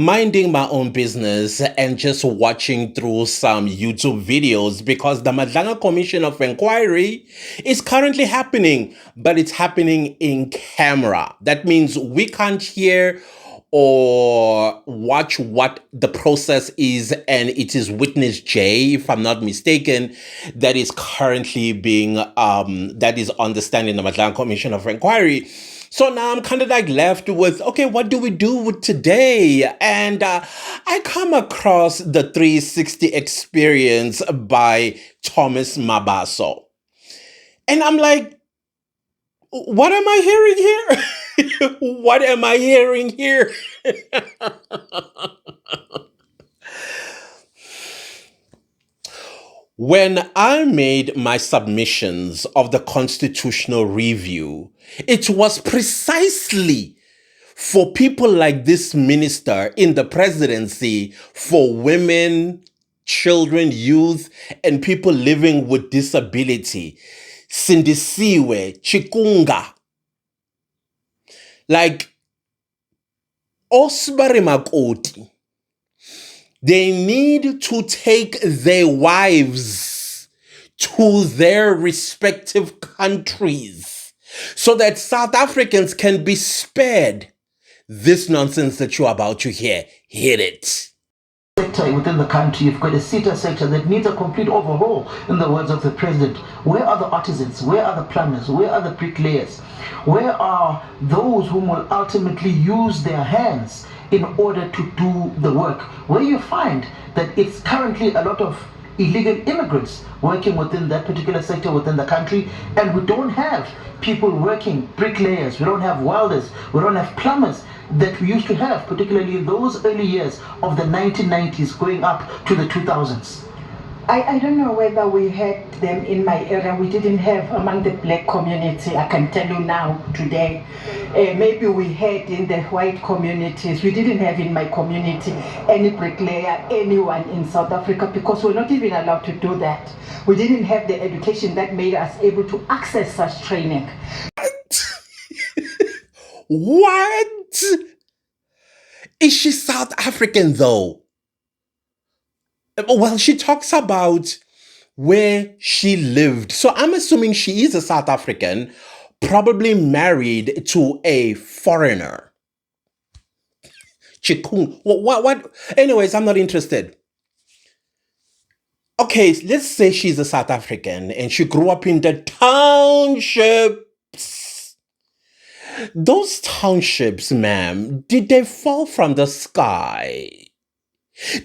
Minding my own business and just watching through some YouTube videos because the Madlanga Commission of Inquiry is currently happening, but it's happening in camera. That means we can't hear or watch what the process is, and it is witness J, if I'm not mistaken, that is currently being that is understanding the Madlanga Commission of Inquiry. So now I'm kind of like left with, okay, what do we do with today? And I come across the 360 experience by Thomas Mabaso. And I'm like, what am I hearing here? What am I hearing here? When I made my submissions of the constitutional review, it was precisely for people like this minister in the presidency, for women, children, youth, and people living with disability. Sindisiwe, Chikunga. Like, Osbari Makoti. They need to take their wives to their respective countries so that South Africans can be spared this nonsense that you're about to hear. Hear it. Sector within the country, you've got a SETA sector that needs a complete overhaul, in the words of the president. Where are the artisans? Where are the plumbers? Where are the bricklayers? Where are those whom will ultimately use their hands in order to do the work? Where you find that it's currently a lot of illegal immigrants working within that particular sector within the country, and we don't have people working, bricklayers, we don't have welders, we don't have plumbers that we used to have, particularly in those early years of the 1990s going up to the 2000s. I don't know whether we had them in my area. We didn't have among the black community, I can tell you now, today. Maybe we had in the white communities. We didn't have in my community any bricklayer, anyone in South Africa, because we're not even allowed to do that. We didn't have the education that made us able to access such training. What? Is she South African though? Well, she talks about where she lived. So I'm assuming she is a South African, probably married to a foreigner. Chikung. What? Anyways, I'm not interested. Okay, let's say she's a South African and she grew up in the townships. Those townships, ma'am, did they fall from the sky?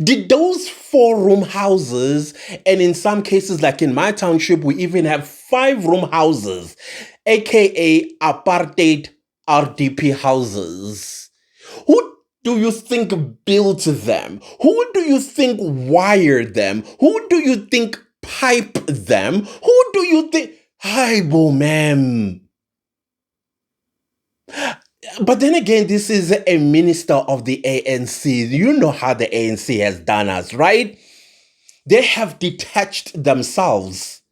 Did those 4-room houses, and in some cases, like in my township, we even have 5-room houses, aka apartheid RDP houses? Who do you think built them? Who do you think wired them? Who do you think piped them? Who do you think? Hi, bo, ma'am. But then again, this is a minister of the ANC. You know how the ANC has done us, right? They have detached themselves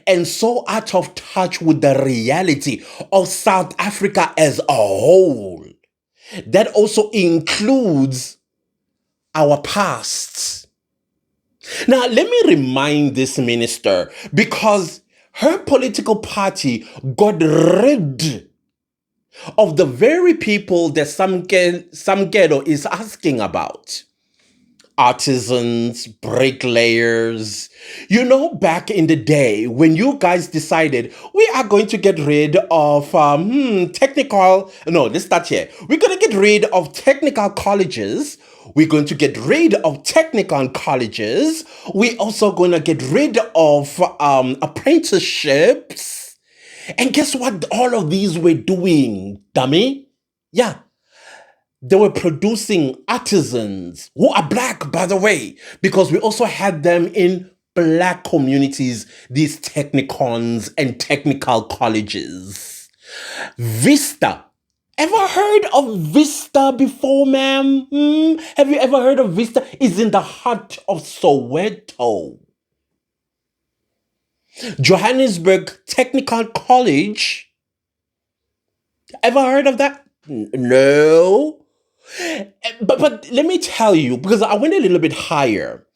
and so out of touch with the reality of South Africa as a whole. That also includes our past. Now, let me remind this minister, because her political party got rid of the very people that Samkedo is asking about. Artisans, bricklayers. You know, back in the day when you guys decided we are going to get rid of technical. No, let's start here. We're going to get rid of technical colleges. We're going to get rid of technical colleges. We're also going to get rid of apprenticeships. And guess what all of these were doing, dummy? Yeah. They were producing artisans who are black, by the way, because we also had them in black communities, these technicons and technical colleges. Vista. Ever heard of Vista before, ma'am? Have you ever heard of Vista? It's in the heart of Soweto. Johannesburg Technical College. Ever heard of that? No. But let me tell you, because I went a little bit higher.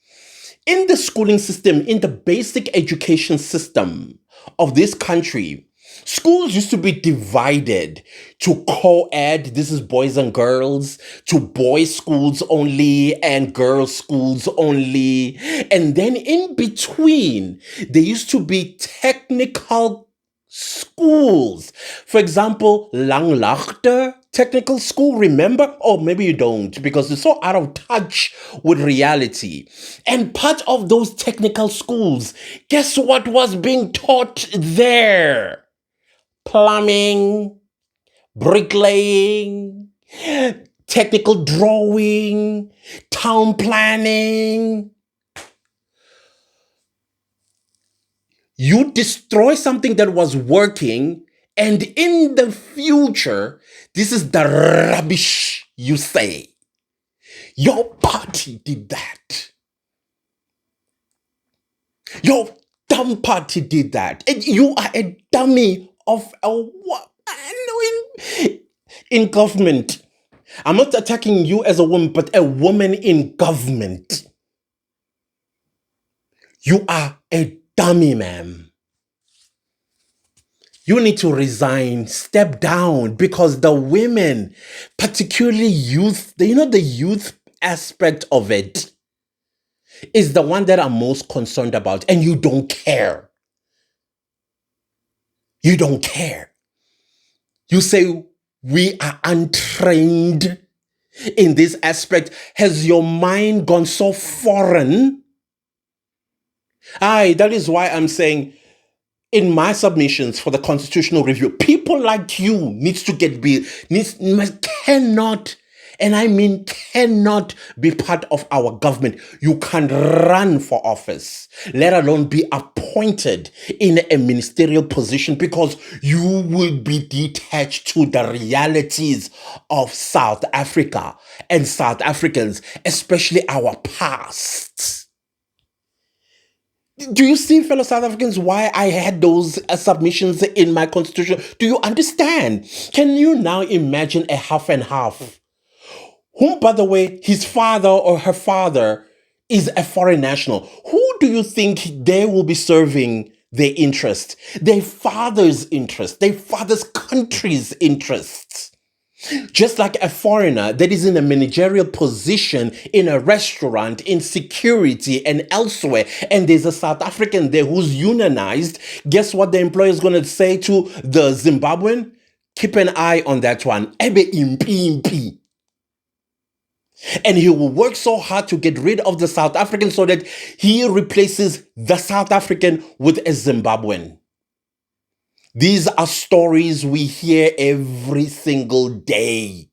In the schooling system, in the basic education system of this country, schools used to be divided to co-ed, this is boys and girls, to boys schools only and girls schools only. And then in between, there used to be technical schools. For example, Langlaagte Technical School, remember? Or maybe you don't, because it's so out of touch with reality. And part of those technical schools, guess what was being taught there? Plumbing, bricklaying, technical drawing, town planning. You destroy something that was working, and in the future, this is the rubbish you say. Your party did that. Your dumb party did that. And you are a dummy of a what? In government. I'm not attacking you as a woman, but a woman in government. You are a dummy, ma'am. You need to resign, step down, because the women, particularly youth, the youth aspect of it is the one that I'm most concerned about, and you don't care. You don't care. You say we are untrained in this aspect. Has your mind gone so foreign? That is why I'm saying in my submissions for the constitutional review, people like you cannot, and I mean cannot be part of our government. You can't run for office, let alone be appointed in a ministerial position, because you will be detached to the realities of South Africa and South Africans, especially our past. Do you see, fellow South Africans, why I had those submissions in my constitution? Do you understand? Can you now imagine a half and half? Whom, by the way, his father or her father is a foreign national. Who do you think they will be serving their interest? Their father's interest, their father's country's interests. Just like a foreigner that is in a managerial position in a restaurant, in security and elsewhere, and there's a South African there who's unionized, guess what the employer is going to say to the Zimbabwean? Keep an eye on that one. Ebe impi impi. And he will work so hard to get rid of the South African so that he replaces the South African with a Zimbabwean. These are stories we hear every single day.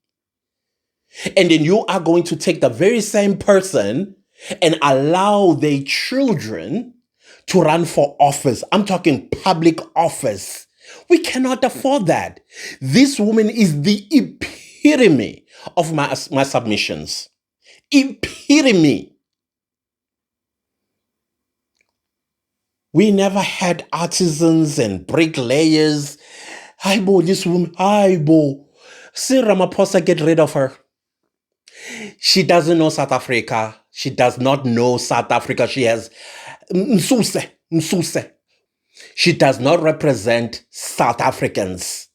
And then you are going to take the very same person and allow their children to run for office. I'm talking public office. We cannot afford that. This woman is the epitome of my submissions. Epitome. We never had artisans and bricklayers. Aibo, this woman, Aibo. See Ramaphosa, get rid of her. She doesn't know South Africa. She does not know South Africa. She has Msuse. She does not represent South Africans.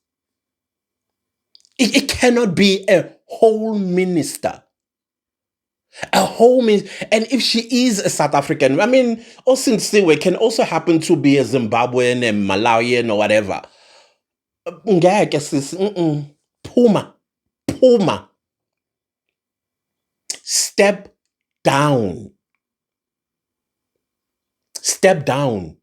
It cannot be a whole minister. And if she is a South African, I mean, Osinsiwe can also happen to be a Zimbabwean and Malawian or whatever. Puma. Step down. Step down.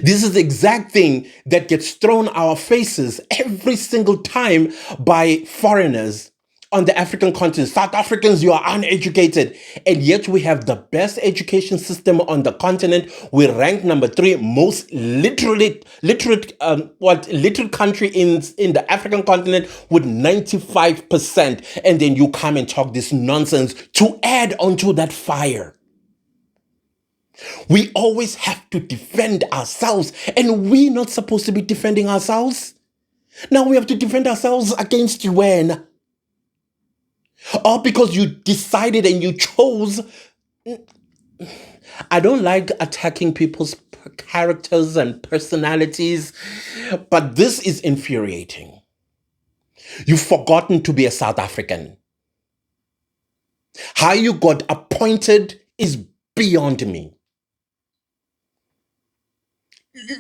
This is the exact thing that gets thrown our faces every single time by foreigners on the African continent. South Africans, you are uneducated. And yet we have the best education system on the continent. We rank number 3 most literate country in the African continent with 95%. And then you come and talk this nonsense to add onto that fire. We always have to defend ourselves, and we're not supposed to be defending ourselves. Now we have to defend ourselves against UN. Or because you decided and you chose. I don't like attacking people's characters and personalities, but this is infuriating. You've forgotten to be a South African. How you got appointed is beyond me.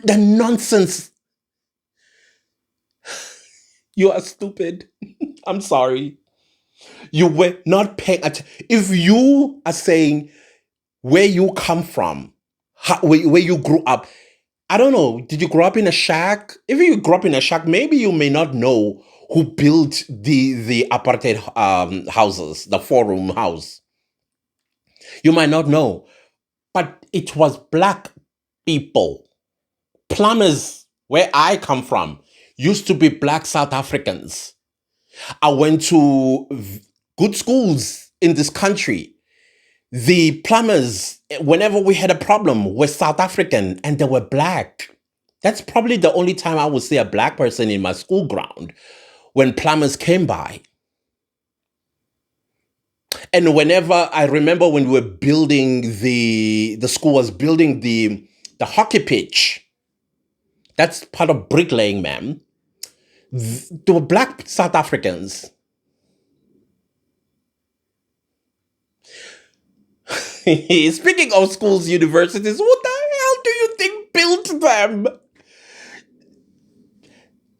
The nonsense. You are stupid. I'm sorry. You were not paying attention. If you are saying where you come from, where you grew up, I don't know. Did you grow up in a shack? If you grew up in a shack, maybe you may not know who built the apartheid houses, the 4-room house. You might not know, but it was black people. Plumbers, where I come from, used to be black South Africans. I went to good schools in this country. The plumbers, whenever we had a problem, were South African and they were black. That's probably the only time I would see a black person in my school ground when plumbers came by. And whenever I remember when we were building the school was building the hockey pitch. That's part of bricklaying, ma'am. There were black South Africans. Speaking of schools, universities, what the hell do you think built them?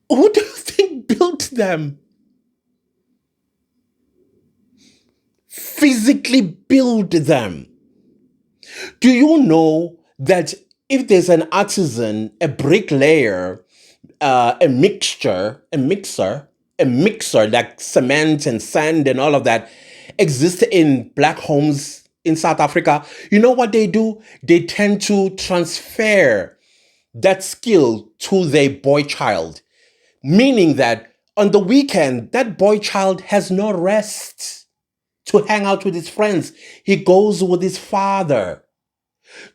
Who do you think built them? Physically build them. Do you know that if there's an artisan, a bricklayer, a mixer like cement and sand and all of that exists in black homes in South Africa, you know what they do? They tend to transfer that skill to their boy child, meaning that on the weekend, that boy child has no rest to hang out with his friends. He goes with his father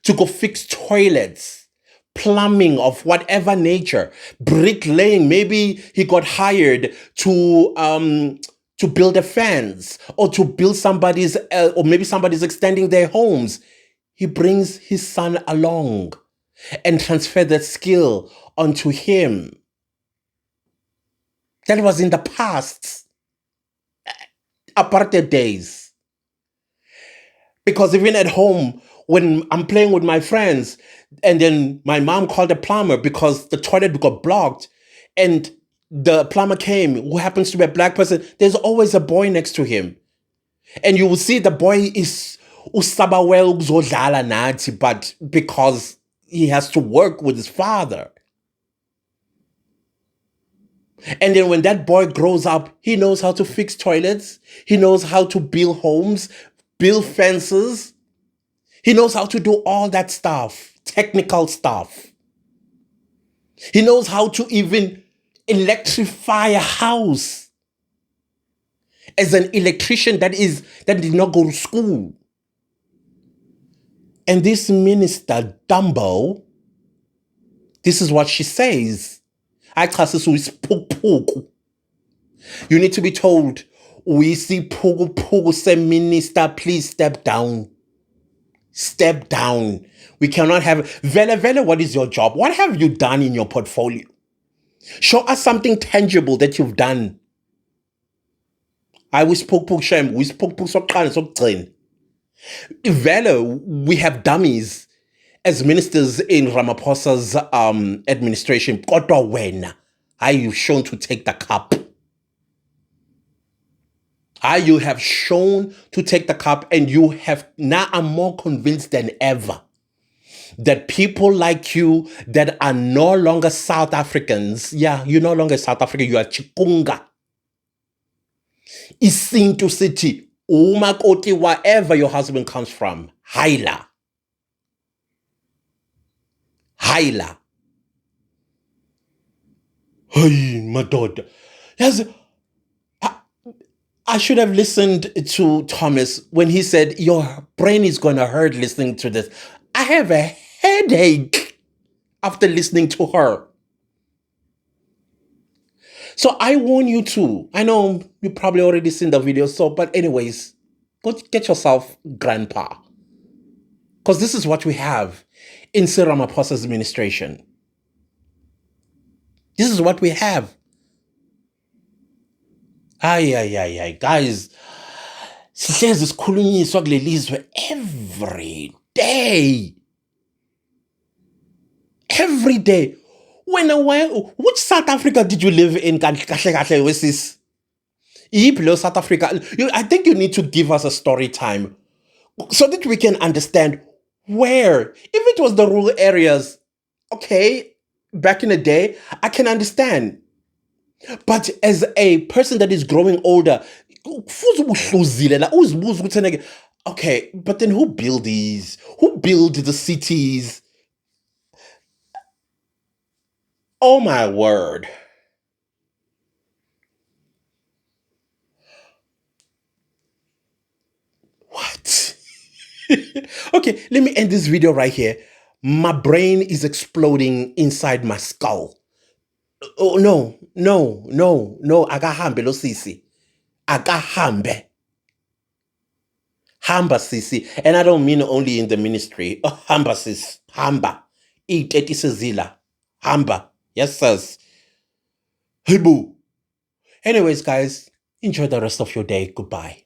to go fix toilets, plumbing of whatever nature, bricklaying. Maybe he got hired to build a fence or to build somebody's, or maybe somebody's extending their homes. He brings his son along and transfer that skill onto him. That was in the past, apartheid days. Because even at home, when I'm playing with my friends, and then my mom called a plumber because the toilet got blocked, and the plumber came, who happens to be a black person, there's always a boy next to him. And you will see the boy is usaba well ukuzodlala nathi, but because he has to work with his father. And then when that boy grows up, he knows how to fix toilets. He knows how to build homes, build fences. He knows how to do all that stuff, technical stuff. He knows how to even electrify a house as an electrician that did not go to school. And this minister, Dumbo, this is what she says. I class this with puku. You need to be told, we see puku say, minister, please step down. Step down. We cannot have Vele, what is your job? What have you done in your portfolio? Show us something tangible that you've done. I spoke shem. We spoke so train. Vele, we have dummies as ministers in Ramaphosa's administration. Kodwa wena, are you shown to take the cup? You have shown to take the cup, and you have now. I'm more convinced than ever that people like you that are no longer South Africans, you're no longer South African, you are Chikunga. Isintu City, umakoti, wherever your husband comes from, Haila. Hey, my daughter. Yes. I should have listened to Thomas when he said, your brain is going to hurt listening to this. I have a headache after listening to her. So I warn you too. I know you probably already seen the video, but anyways, go get yourself grandpa. Because this is what we have in Cyril Ramaphosa's administration. This is what we have. Ay, guys. Sihlezi sikhulunyiswa kule lizwe every day. Every day. Which South Africa did you live in? South Africa. I think you need to give us a story time so that we can understand where. If it was the rural areas, okay, back in the day, I can understand. But as a person that is growing older, okay, but then who build these? Who build the cities? Oh my word. What? Okay, let me end this video right here. My brain is exploding inside my skull. Oh, no. Akahambe lo sisi. Akahambe. Hamba sisi. And I don't mean only in the ministry. Oh, hamba sis. Hamba. Eat etisezila. Hamba. Yes, sirs. Hibu. Anyways, guys, enjoy the rest of your day. Goodbye.